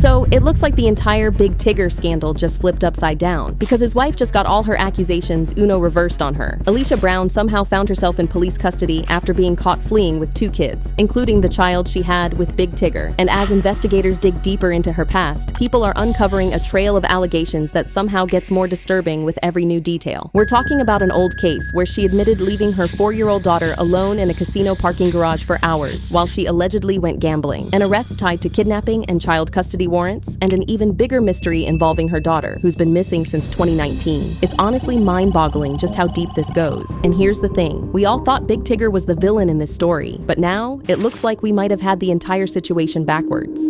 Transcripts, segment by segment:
So it looks like the entire Big Tigger scandal just flipped upside down, because his wife just got all her accusations reversed on her. Alicia Brown somehow found herself in police custody after being caught fleeing with 2 kids, including the child she had with Big Tigger. And as investigators dig deeper into her past, people are uncovering a trail of allegations that somehow gets more disturbing with every new detail. We're talking about an old case where she admitted leaving her 4-year-old daughter alone in a casino parking garage for hours while she allegedly went gambling, an arrest tied to kidnapping and child custody warrants, and an even bigger mystery involving her daughter, who's been missing since 2019. It's honestly mind-boggling just how deep this goes. And here's the thing, we all thought Big Tigger was the villain in this story, but now it looks like we might have had the entire situation backwards.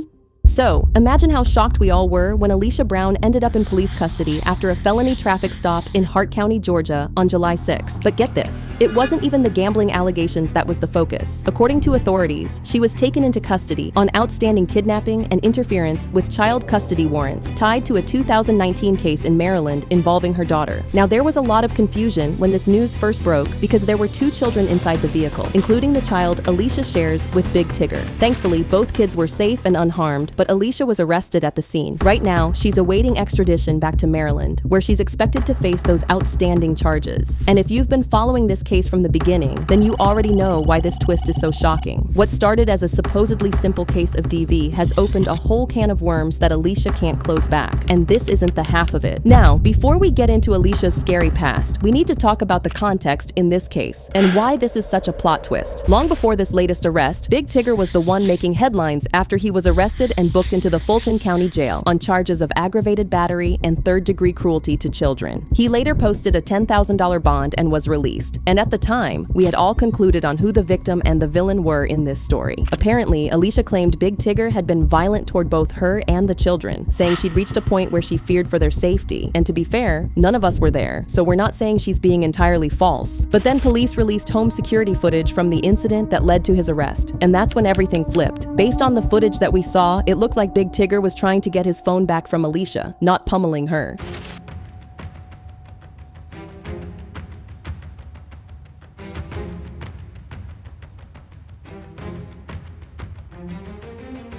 So, imagine how shocked we all were when Alicia Brown ended up in police custody after a felony traffic stop in Hart County, Georgia on July 6th. But get this, it wasn't even the gambling allegations that was the focus. According to authorities, she was taken into custody on outstanding kidnapping and interference with child custody warrants tied to a 2019 case in Maryland involving her daughter. Now, there was a lot of confusion when this news first broke because there were 2 children inside the vehicle, including the child Alicia shares with Big Tigger. Thankfully, both kids were safe and unharmed, but Alicia was arrested at the scene. Right now, she's awaiting extradition back to Maryland, where she's expected to face those outstanding charges. And if you've been following this case from the beginning, then you already know why this twist is so shocking. What started as a supposedly simple case of DV has opened a whole can of worms that Alicia can't close back. And this isn't the half of it. Now, before we get into Alicia's scary past, we need to talk about the context in this case and why this is such a plot twist. Long before this latest arrest, Big Tigger was the one making headlines after he was arrested and booked into the Fulton County Jail on charges of aggravated battery and third-degree cruelty to children. He later posted a $10,000 bond and was released. And at the time, we had all concluded on who the victim and the villain were in this story. Apparently, Alicia claimed Big Tigger had been violent toward both her and the children, saying she'd reached a point where she feared for their safety. And to be fair, none of us were there, so we're not saying she's being entirely false. But then police released home security footage from the incident that led to his arrest. And that's when everything flipped. Based on the footage that we saw, it looked like Big Tigger was trying to get his phone back from Alicia, not pummeling her.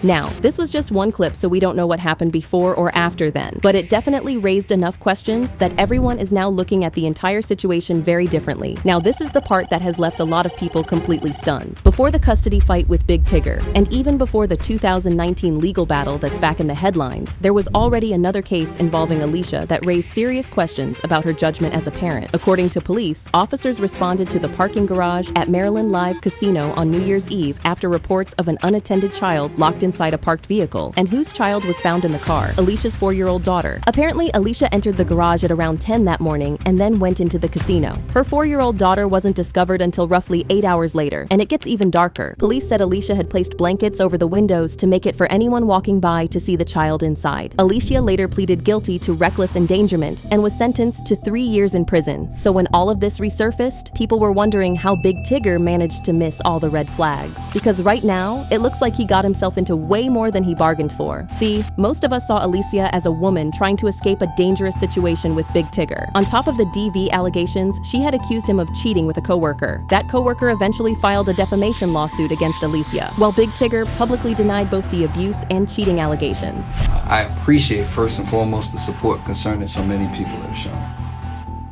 Now, this was just one clip, so we don't know what happened before or after then, but it definitely raised enough questions that everyone is now looking at the entire situation very differently. Now, this is the part that has left a lot of people completely stunned. Before the custody fight with Big Tigger, and even before the 2019 legal battle that's back in the headlines, there was already another case involving Alicia that raised serious questions about her judgment as a parent. According to police, officers responded to the parking garage at Maryland Live Casino on New Year's Eve after reports of an unattended child locked inside a parked vehicle, and whose child was found in the car, Alicia's 4-year-old daughter. Apparently, Alicia entered the garage at around 10 that morning and then went into the casino. Her 4-year-old daughter wasn't discovered until roughly 8 hours later, and it gets even darker. Police said Alicia had placed blankets over the windows to make it for anyone walking by to see the child inside. Alicia later pleaded guilty to reckless endangerment and was sentenced to 3 years in prison. So when all of this resurfaced, people were wondering how Big Tigger managed to miss all the red flags. Because right now, it looks like he got himself into way more than he bargained for. See, most of us saw Alicia as a woman trying to escape a dangerous situation with Big Tigger. On top of the DV allegations, she had accused him of cheating with a coworker. That coworker eventually filed a defamation lawsuit against Alicia, while Big Tigger publicly denied both the abuse and cheating allegations. I appreciate first and foremost the support concerning so many people have shown.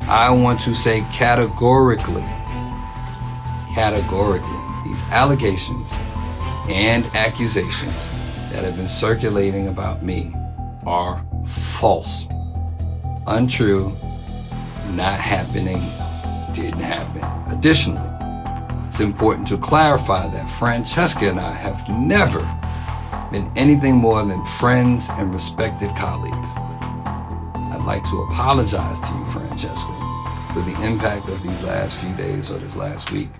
I want to say categorically, these allegations and accusations that have been circulating about me are false, untrue, not happening, didn't happen. Additionally, it's important to clarify that Francesca and I have never been anything more than friends and respected colleagues. I'd like to apologize to you, Francesca, for the impact of these last few days or this last week.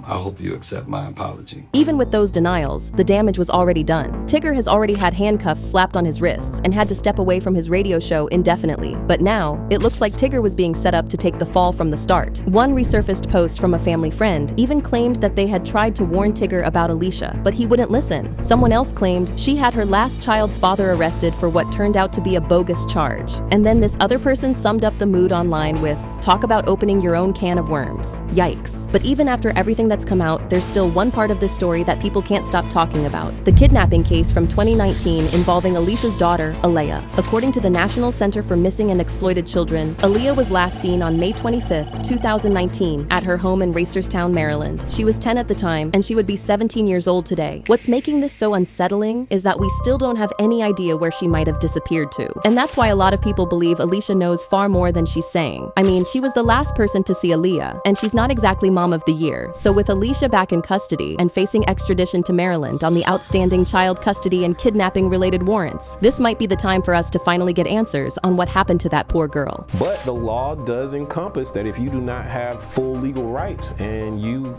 I hope you accept my apology. Even with those denials, the damage was already done. Tigger has already had handcuffs slapped on his wrists and had to step away from his radio show indefinitely. But now, it looks like Tigger was being set up to take the fall from the start. One resurfaced post from a family friend even claimed that they had tried to warn Tigger about Alicia, but he wouldn't listen. Someone else claimed she had her last child's father arrested for what turned out to be a bogus charge. And then this other person summed up the mood online with, Talk about opening your own can of worms. Yikes. But even after everything that's come out, there's still one part of this story that people can't stop talking about. The kidnapping case from 2019 involving Alicia's daughter, Aaliyah. According to the National Center for Missing and Exploited Children, Aaliyah was last seen on May 25, 2019, at her home in Reisterstown, Maryland. She was 10 at the time, and she would be 17 years old today. What's making this so unsettling is that we still don't have any idea where she might have disappeared to. And that's why a lot of people believe Alicia knows far more than she's saying. I mean, she was the last person to see Aaliyah, and she's not exactly Mom of the Year. So with Alicia back in custody and facing extradition to Maryland on the outstanding child custody and kidnapping related warrants, this might be the time for us to finally get answers on what happened to that poor girl. But the law does encompass that if you do not have full legal rights and you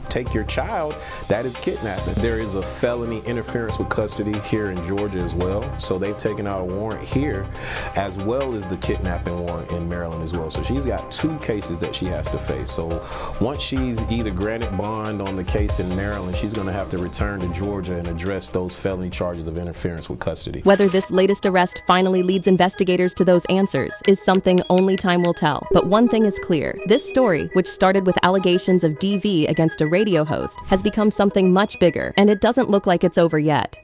take your child, that is kidnapping. There is a felony interference with custody here in Georgia as well. So they've taken out a warrant here as well as the kidnapping warrant in Maryland as well. So she's got 2 cases that she has to face. So once she's either granted bond on the case in Maryland, she's going to have to return to Georgia and address those felony charges of interference with custody. Whether this latest arrest finally leads investigators to those answers is something only time will tell. But one thing is clear. This story, which started with allegations of DV against a radio host, has become something much bigger, and it doesn't look like it's over yet.